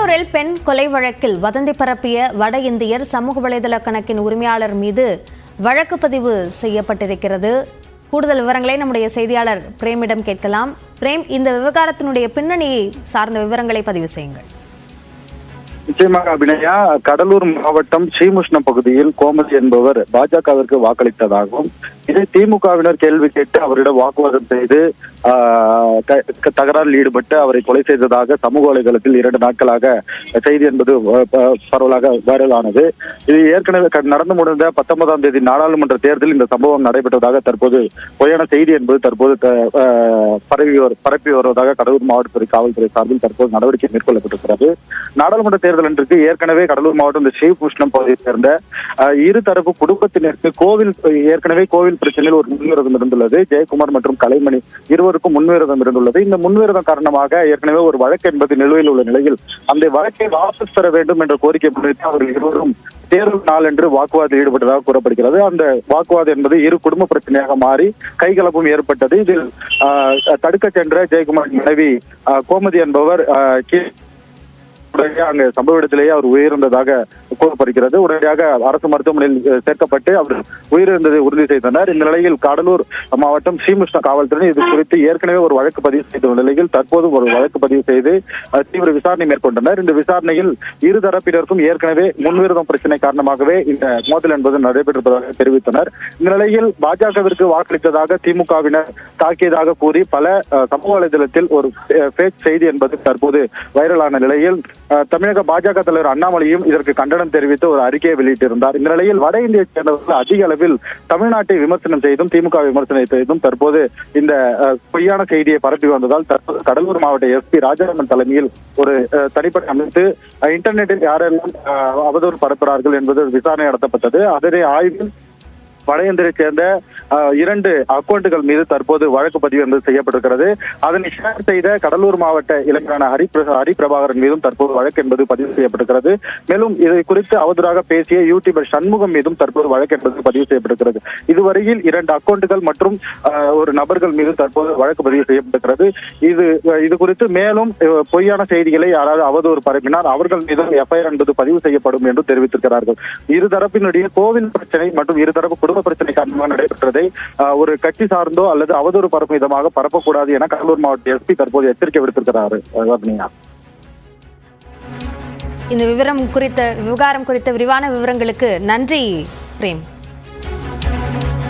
கடலூரில் பெண் கொலை வழக்கில் வதந்தி பரப்பிய வட இந்தியர் சமூக வலைதள கணக்கின் உரிமையாளர் மீது வழக்கு பதிவு செய்யப்பட்டிருக்கிறது. கூடுதல் விவரங்களை நம்முடைய செய்தியாளர் பிரேமிடம் கேட்கலாம். பிரேம், இந்த விவகாரத்தினுடைய பின்னணியை சார்ந்த விவரங்களை பதிவு செய்யுங்கள். நிச்சயமாக அபிநயா, கடலூர் மாவட்டம் ஸ்ரீமுஷ்ணம் பகுதியில் கோமதி என்பவர் பாஜகவிற்கு வாக்களித்ததாகவும் இதை திமுகவினர் கேள்வி கேட்டு அவரிடம் வாக்குவாதம் செய்து தகராறில் ஈடுபட்டு அவரை கொலை செய்ததாக சமூக வலைதளத்தில் 2 நாட்களாக செய்தி என்பது பரவலாக வைரலானது. இது ஏற்கனவே நடந்து முடிந்த 19ஆம் தேதி நாடாளுமன்ற தேர்தலில் இந்த சம்பவம் நடைபெற்றதாக தற்போது பொய்யான செய்தி என்பது தற்போது பரப்பி வருவதாக கடலூர் மாவட்டத்துறை காவல்துறை சார்பில் தற்போது நடவடிக்கை மேற்கொள்ளப்பட்டிருக்கிறது. நாடாளுமன்ற தேர்தல் அன்றைக்கு ஏற்கனவே கடலூர் மாவட்டம் இந்த ஸ்ரீமுஷ்ணம் பகுதியை சேர்ந்த இருதரப்பு குடும்பத்தினருக்கு ஏற்கனவே கோவில் பிரச்சனையில் ஒரு முன்விரோதம் இருந்துள்ளது. ஜெயக்குமார் மற்றும் கலைமணி இருவருக்கும் முன்விரோதம் இருந்துள்ளது. இந்த முன்விரோதம் காரணமாக ஏற்கனவே ஒரு வழக்கு என்பது நிலுவையில் உள்ள நிலையில் அந்த வழக்கை வாபஸ் பெற வேண்டும் என்ற கோரிக்கை முன்வைத்து அவர்கள் இருவரும் தேர்தல் நாள் என்று வாக்குவாதத்தில் ஈடுபட்டதாக கூறப்படுகிறது. அந்த வாக்குவாதம் என்பது இரு குடும்ப பிரச்சனையாக மாறி கைகலப்பும் ஏற்பட்டது. இதில் தடுக்க சென்ற ஜெயக்குமார் மனைவி கோமதி என்பவர் அங்கு சம்பவ இடத்திலேயே அவர் உயிரிழந்ததாக கூறப்படுகிறது. உடனடியாக அரசு மருத்துவமனையில் சேர்க்கப்பட்டு அவர் உயிரிழந்ததை உறுதி செய்தனர். இந்த நிலையில் கடலூர் மாவட்டம் ஸ்ரீமுஷ்ண காவல்துறை இது குறித்து ஏற்கனவே ஒரு வழக்கு பதிவு செய்துள்ள நிலையில் தற்போது ஒரு வழக்கு பதிவு செய்து தீவிர விசாரணை மேற்கொண்டனர். இந்த விசாரணையில் இருதரப்பினருக்கும் ஏற்கனவே முன்விரோதம் பிரச்சனை காரணமாகவே இந்த மோதல் என்பது நடைபெற்றிருப்பதாக தெரிவித்தனர். இந்த நிலையில் பாஜகவிற்கு வாக்களித்ததாக திமுகவினர் தாக்கியதாக கூறி பல சமூக வலைதளத்தில் ஒரு ஃபேக் செய்தி என்பது தற்போது வைரலான நிலையில் தமிழக பாஜக தலைவர் அண்ணாமலையும் இதற்கு கண்டனம் தெரிவித்து ஒரு அறிக்கையை வெளியிட்டிருந்தார். இந்த நிலையில் வட இந்தியை சேர்ந்தவர்கள் அதிக அளவில் தமிழ்நாட்டை விமர்சனம் செய்தும் திமுக விமர்சனம் செய்தும் தற்போது இந்த பொய்யான செய்தியை பரப்பி வந்ததால் தற்போது கடலூர் மாவட்ட எஸ்பி ராஜாராமன் தலைமையில் ஒரு தனிப்படை அமைத்து இன்டர்நெட்டில் யாரெல்லாம் அவதூறு பரப்புகிறார்கள் என்பது விசாரணை நடத்தப்பட்டது. அதனை ஆய்வில் வட இந்தியை சேர்ந்த 2 அக்கௌண்டுகள் மீது தற்போது வழக்கு பதிவு என்பது செய்யப்பட்டிருக்கிறது. அதனை ஷேர் செய்த கடலூர் மாவட்ட இளைஞரான ஹரிபிரபாகரன் மீதும் தற்போது வழக்கு என்பது பதிவு செய்யப்பட்டிருக்கிறது. மேலும் இதை குறித்து அவதூறாக பேசிய யூடியூபர் சண்முகம் மீதும் தற்போது வழக்கு என்பது பதிவு செய்யப்பட்டிருக்கிறது. இதுவரையில் 2 அக்கௌண்டுகள் மற்றும் ஒரு நபர்கள் மீது தற்போது வழக்கு பதிவு செய்யப்பட்டிருக்கிறது. இது குறித்து மேலும் பொய்யான செய்திகளை யாராவது அவதூறு பரப்பினார் அவர்கள் மீதும் எஃப்ஐஆர் என்பது பதிவு செய்யப்படும் என்று தெரிவித்திருக்கிறார்கள். இருதரப்பினுடைய கோவில் பிரச்சனை மற்றும் இருதரப்பு குடும்ப பிரச்சனை காரணமாக நடைபெற்றதை ஒரு கட்சி சார்ந்தோ அல்லது அவதூறு பரப்பும் விதமாக பரப்பக்கூடாது என கடலூர் மாவட்ட எஸ்பி தற்போது எச்சரிக்கை விடுத்திருக்கிறார். இந்த விவகாரம் குறித்த விரிவான விவரங்களுக்கு நன்றி பிரேம்.